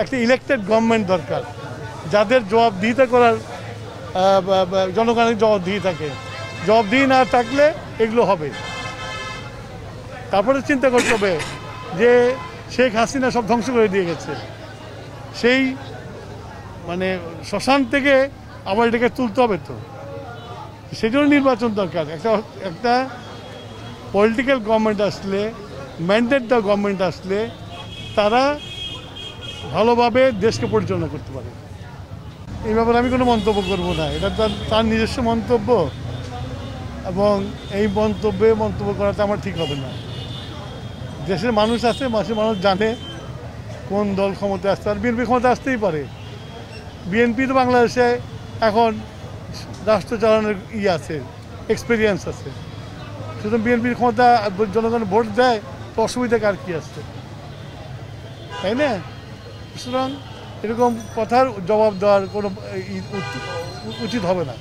একটা elected government দরকার, যাদের জবাবদিহিতা করার জনগণের জবাবদিহি থাকে। জবাবদিহি না থাকলে এগুলো হবে। তারপরে চিন্তা করতে হবে যে শেখ হাসিনা সব ধ্বংস করে দিয়ে গেছে, সেই মানে শ্মশান থেকে আবার এটাকে তুলতে হবে। তো সেজন্য নির্বাচন দরকার। একটা পলিটিক্যাল গভর্নমেন্ট আসলে, ম্যান্ডেট দেওয়া গভর্নমেন্ট আসলে তারা ভালোভাবে দেশকে পরিচালনা করতে পারে। এই ব্যাপারে আমি কোনো মন্তব্য করব না, এটা তার নিজস্ব মন্তব্য, এবং এই মন্তব্য করাটা আমার ঠিক হবে না। দেশের মানুষ আছে, মানুষ জানে কোন দল ক্ষমতায় আসতে, আর বিএনপি ক্ষমতা আসতেই পারে। বিএনপি তো বাংলাদেশে এখন রাষ্ট্র চালানোর আছে, এক্সপিরিয়েন্স আছে। সুতরাং বিএনপির ক্ষমতা জনগণ ভোট দেয়, তো অসুবিধা কার কী আছে, তাই না? সুতরাং এরকম কথার জবাব দেওয়ার কোনো উচিত হবে না।